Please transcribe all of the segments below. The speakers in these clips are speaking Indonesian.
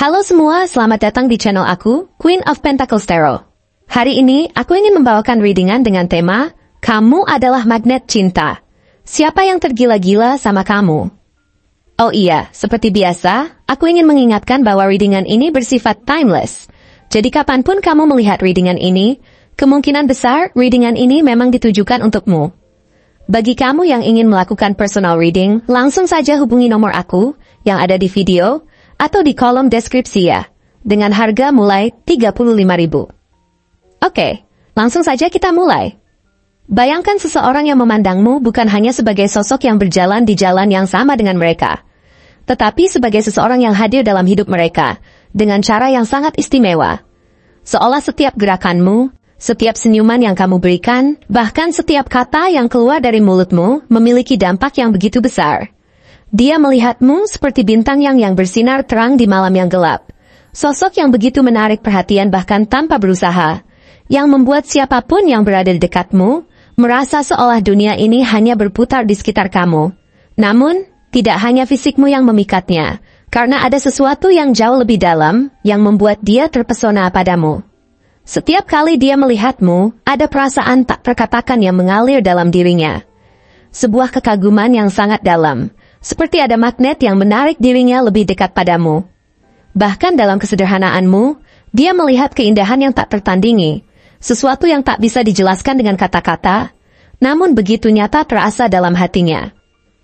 Halo semua, selamat datang di channel aku, Queen of Pentacles Tarot. Hari ini, aku ingin membawakan readingan dengan tema, Kamu adalah magnet cinta. Siapa yang tergila-gila sama kamu? Oh iya, seperti biasa, aku ingin mengingatkan bahwa readingan ini bersifat timeless. Jadi kapanpun kamu melihat readingan ini, kemungkinan besar readingan ini memang ditujukan untukmu. Bagi kamu yang ingin melakukan personal reading, langsung saja hubungi nomor aku yang ada di video atau di kolom deskripsi ya, dengan harga mulai 35.000. Oke, langsung saja kita mulai. Bayangkan seseorang yang memandangmu bukan hanya sebagai sosok yang berjalan di jalan yang sama dengan mereka, tetapi sebagai seseorang yang hadir dalam hidup mereka, dengan cara yang sangat istimewa. Seolah setiap gerakanmu, setiap senyuman yang kamu berikan, bahkan setiap kata yang keluar dari mulutmu, memiliki dampak yang begitu besar. Dia melihatmu seperti bintang yang bersinar terang di malam yang gelap. Sosok yang begitu menarik perhatian bahkan tanpa berusaha, yang membuat siapapun yang berada di dekatmu, merasa seolah dunia ini hanya berputar di sekitar kamu. Namun, tidak hanya fisikmu yang memikatnya, karena ada sesuatu yang jauh lebih dalam, yang membuat dia terpesona padamu. Setiap kali dia melihatmu, ada perasaan tak terkatakan yang mengalir dalam dirinya. Sebuah kekaguman yang sangat dalam, seperti ada magnet yang menarik dirinya lebih dekat padamu. Bahkan dalam kesederhanaanmu, dia melihat keindahan yang tak tertandingi, sesuatu yang tak bisa dijelaskan dengan kata-kata, namun begitu nyata terasa dalam hatinya.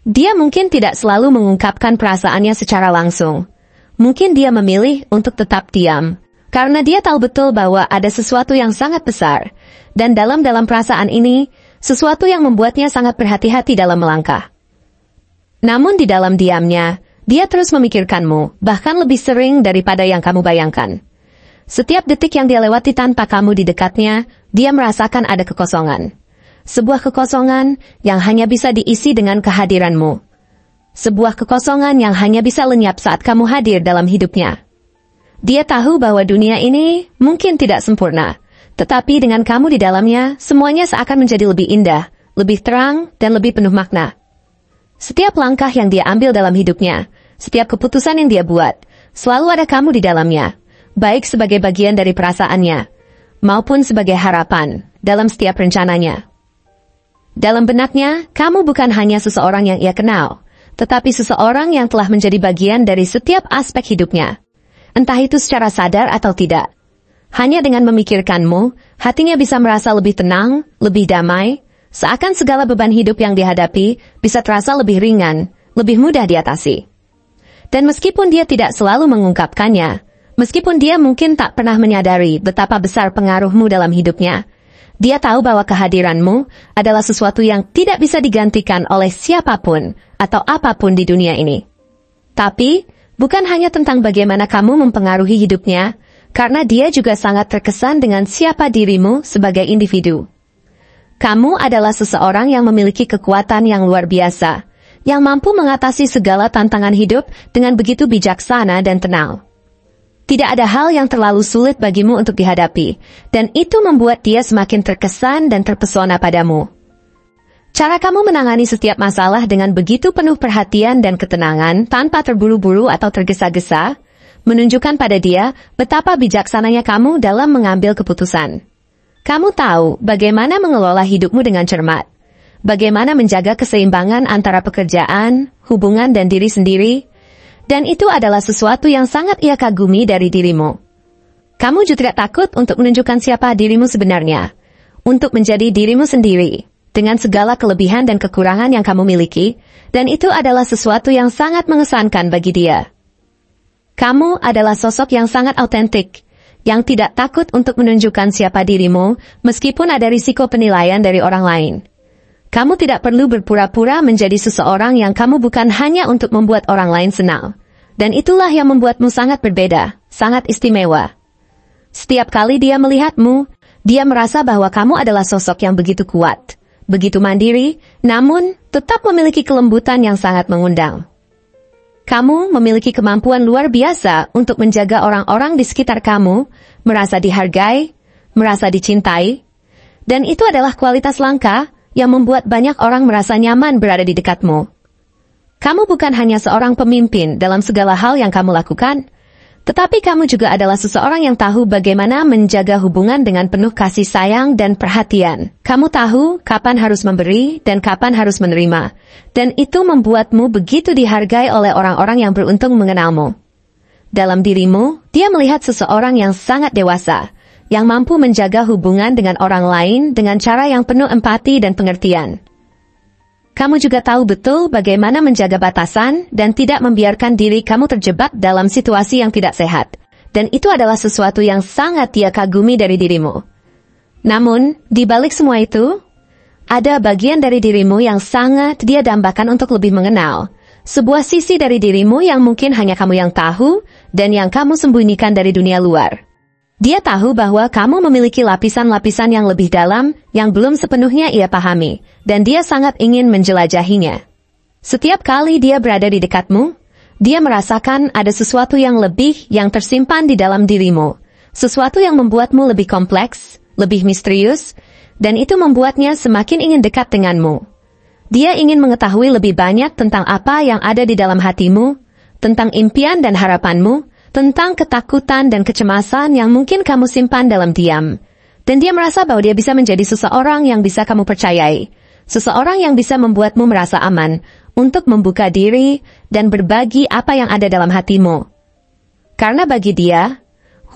Dia mungkin tidak selalu mengungkapkan perasaannya secara langsung. Mungkin dia memilih untuk tetap diam, karena dia tahu betul bahwa ada sesuatu yang sangat besar, dan dalam perasaan ini, sesuatu yang membuatnya sangat berhati-hati dalam melangkah. Namun di dalam diamnya, dia terus memikirkanmu, bahkan lebih sering daripada yang kamu bayangkan. Setiap detik yang dia lewati tanpa kamu di dekatnya, dia merasakan ada kekosongan. Sebuah kekosongan yang hanya bisa diisi dengan kehadiranmu. Sebuah kekosongan yang hanya bisa lenyap saat kamu hadir dalam hidupnya. Dia tahu bahwa dunia ini mungkin tidak sempurna, tetapi dengan kamu di dalamnya, semuanya seakan menjadi lebih indah, lebih terang, dan lebih penuh makna. Setiap langkah yang dia ambil dalam hidupnya, setiap keputusan yang dia buat, selalu ada kamu di dalamnya, baik sebagai bagian dari perasaannya, maupun sebagai harapan dalam setiap rencananya. Dalam benaknya, kamu bukan hanya seseorang yang ia kenal, tetapi seseorang yang telah menjadi bagian dari setiap aspek hidupnya. Entah itu secara sadar atau tidak. Hanya dengan memikirkanmu, hatinya bisa merasa lebih tenang, lebih damai, seakan segala beban hidup yang dihadapi bisa terasa lebih ringan, lebih mudah diatasi. Dan meskipun dia tidak selalu mengungkapkannya, meskipun dia mungkin tak pernah menyadari betapa besar pengaruhmu dalam hidupnya, dia tahu bahwa kehadiranmu adalah sesuatu yang tidak bisa digantikan oleh siapapun atau apapun di dunia ini. Tapi, bukan hanya tentang bagaimana kamu mempengaruhi hidupnya, karena dia juga sangat terkesan dengan siapa dirimu sebagai individu. Kamu adalah seseorang yang memiliki kekuatan yang luar biasa, yang mampu mengatasi segala tantangan hidup dengan begitu bijaksana dan tenang. Tidak ada hal yang terlalu sulit bagimu untuk dihadapi, dan itu membuat dia semakin terkesan dan terpesona padamu. Cara kamu menangani setiap masalah dengan begitu penuh perhatian dan ketenangan tanpa terburu-buru atau tergesa-gesa, menunjukkan pada dia betapa bijaksananya kamu dalam mengambil keputusan. Kamu tahu bagaimana mengelola hidupmu dengan cermat, bagaimana menjaga keseimbangan antara pekerjaan, hubungan dan diri sendiri, dan itu adalah sesuatu yang sangat ia kagumi dari dirimu. Kamu juga tidak takut untuk menunjukkan siapa dirimu sebenarnya, untuk menjadi dirimu sendiri, dengan segala kelebihan dan kekurangan yang kamu miliki, dan itu adalah sesuatu yang sangat mengesankan bagi dia. Kamu adalah sosok yang sangat autentik, yang tidak takut untuk menunjukkan siapa dirimu, meskipun ada risiko penilaian dari orang lain. Kamu tidak perlu berpura-pura menjadi seseorang yang kamu bukan hanya untuk membuat orang lain senang. Dan itulah yang membuatmu sangat berbeda, sangat istimewa. Setiap kali dia melihatmu, dia merasa bahwa kamu adalah sosok yang begitu kuat, begitu mandiri, namun tetap memiliki kelembutan yang sangat mengundang. Kamu memiliki kemampuan luar biasa untuk menjaga orang-orang di sekitar kamu, merasa dihargai, merasa dicintai, dan itu adalah kualitas langka yang membuat banyak orang merasa nyaman berada di dekatmu. Kamu bukan hanya seorang pemimpin dalam segala hal yang kamu lakukan, Tetapi kamu juga adalah seseorang yang tahu bagaimana menjaga hubungan dengan penuh kasih sayang dan perhatian. Kamu tahu kapan harus memberi dan kapan harus menerima. Dan itu membuatmu begitu dihargai oleh orang-orang yang beruntung mengenalmu. Dalam dirimu, dia melihat seseorang yang sangat dewasa, yang mampu menjaga hubungan dengan orang lain dengan cara yang penuh empati dan pengertian. Kamu juga tahu betul bagaimana menjaga batasan dan tidak membiarkan diri kamu terjebak dalam situasi yang tidak sehat. Dan itu adalah sesuatu yang sangat dia kagumi dari dirimu. Namun, di balik semua itu, ada bagian dari dirimu yang sangat dia dambakan untuk lebih mengenal. Sebuah sisi dari dirimu yang mungkin hanya kamu yang tahu dan yang kamu sembunyikan dari dunia luar. Dia tahu bahwa kamu memiliki lapisan-lapisan yang lebih dalam yang belum sepenuhnya ia pahami, dan dia sangat ingin menjelajahinya. Setiap kali dia berada di dekatmu, dia merasakan ada sesuatu yang lebih yang tersimpan di dalam dirimu, sesuatu yang membuatmu lebih kompleks, lebih misterius, dan itu membuatnya semakin ingin dekat denganmu. Dia ingin mengetahui lebih banyak tentang apa yang ada di dalam hatimu, tentang impian dan harapanmu, tentang ketakutan dan kecemasan yang mungkin kamu simpan dalam diam. Dan dia merasa bahwa dia bisa menjadi seseorang yang bisa kamu percayai. Seseorang yang bisa membuatmu merasa aman untuk membuka diri dan berbagi apa yang ada dalam hatimu. Karena bagi dia,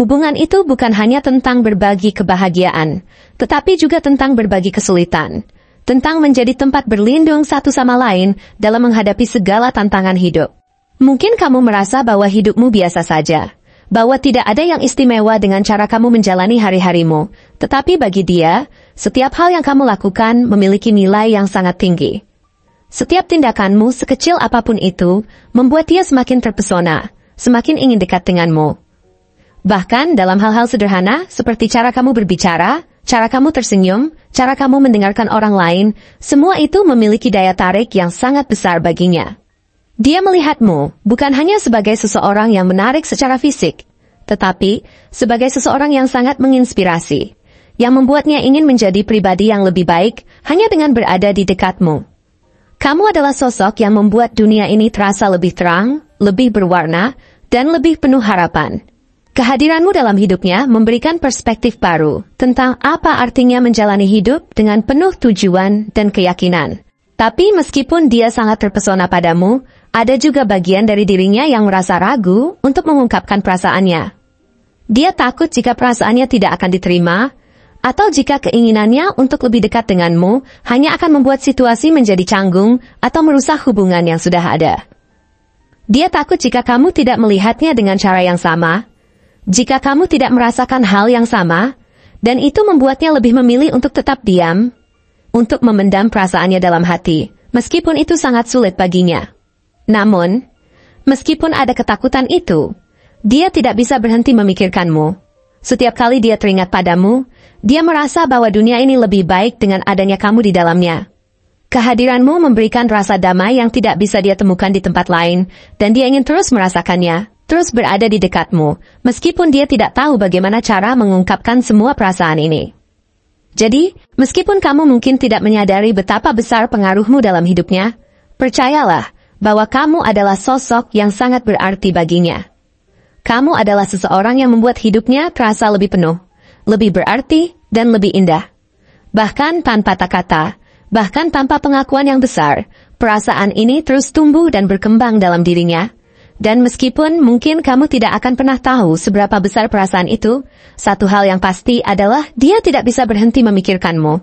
hubungan itu bukan hanya tentang berbagi kebahagiaan, tetapi juga tentang berbagi kesulitan. Tentang menjadi tempat berlindung satu sama lain dalam menghadapi segala tantangan hidup. Mungkin kamu merasa bahwa hidupmu biasa saja, bahwa tidak ada yang istimewa dengan cara kamu menjalani hari-harimu, tetapi bagi dia, setiap hal yang kamu lakukan memiliki nilai yang sangat tinggi. Setiap tindakanmu, sekecil apapun itu, membuat dia semakin terpesona, semakin ingin dekat denganmu. Bahkan dalam hal-hal sederhana, seperti cara kamu berbicara, cara kamu tersenyum, cara kamu mendengarkan orang lain, semua itu memiliki daya tarik yang sangat besar baginya. Dia melihatmu bukan hanya sebagai seseorang yang menarik secara fisik, tetapi sebagai seseorang yang sangat menginspirasi, yang membuatnya ingin menjadi pribadi yang lebih baik hanya dengan berada di dekatmu. Kamu adalah sosok yang membuat dunia ini terasa lebih terang, lebih berwarna, dan lebih penuh harapan. Kehadiranmu dalam hidupnya memberikan perspektif baru tentang apa artinya menjalani hidup dengan penuh tujuan dan keyakinan. Tapi meskipun dia sangat terpesona padamu, ada juga bagian dari dirinya yang merasa ragu untuk mengungkapkan perasaannya. Dia takut jika perasaannya tidak akan diterima, atau jika keinginannya untuk lebih dekat denganmu hanya akan membuat situasi menjadi canggung atau merusak hubungan yang sudah ada. Dia takut jika kamu tidak melihatnya dengan cara yang sama, jika kamu tidak merasakan hal yang sama, dan itu membuatnya lebih memilih untuk tetap diam, untuk memendam perasaannya dalam hati, meskipun itu sangat sulit baginya. Namun, meskipun ada ketakutan itu, dia tidak bisa berhenti memikirkanmu. Setiap kali dia teringat padamu, dia merasa bahwa dunia ini lebih baik dengan adanya kamu di dalamnya. Kehadiranmu memberikan rasa damai yang tidak bisa dia temukan di tempat lain, dan dia ingin terus merasakannya, terus berada di dekatmu, meskipun dia tidak tahu bagaimana cara mengungkapkan semua perasaan ini. Jadi, meskipun kamu mungkin tidak menyadari betapa besar pengaruhmu dalam hidupnya, percayalah bahwa kamu adalah sosok yang sangat berarti baginya. Kamu adalah seseorang yang membuat hidupnya terasa lebih penuh, lebih berarti, dan lebih indah. Bahkan tanpa kata-kata, bahkan tanpa pengakuan yang besar, perasaan ini terus tumbuh dan berkembang dalam dirinya. Dan meskipun mungkin kamu tidak akan pernah tahu seberapa besar perasaan itu, satu hal yang pasti adalah dia tidak bisa berhenti memikirkanmu.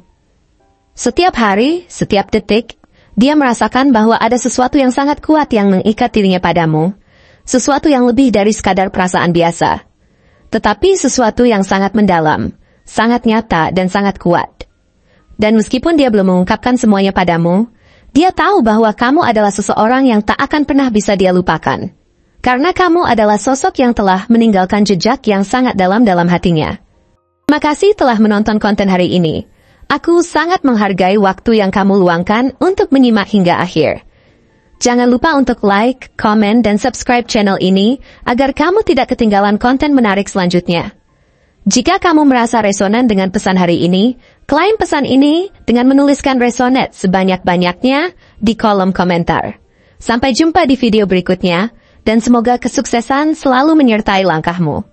Setiap hari, setiap detik, dia merasakan bahwa ada sesuatu yang sangat kuat yang mengikat dirinya padamu. Sesuatu yang lebih dari sekadar perasaan biasa. Tetapi sesuatu yang sangat mendalam, sangat nyata dan sangat kuat. Dan meskipun dia belum mengungkapkan semuanya padamu, dia tahu bahwa kamu adalah seseorang yang tak akan pernah bisa dia lupakan. Karena kamu adalah sosok yang telah meninggalkan jejak yang sangat dalam hatinya. Terima kasih telah menonton konten hari ini. Aku sangat menghargai waktu yang kamu luangkan untuk menyimak hingga akhir. Jangan lupa untuk like, komen, dan subscribe channel ini agar kamu tidak ketinggalan konten menarik selanjutnya. Jika kamu merasa resonan dengan pesan hari ini, klaim pesan ini dengan menuliskan resonate sebanyak-banyaknya di kolom komentar. Sampai jumpa di video berikutnya. dan semoga kesuksesan selalu menyertai langkahmu.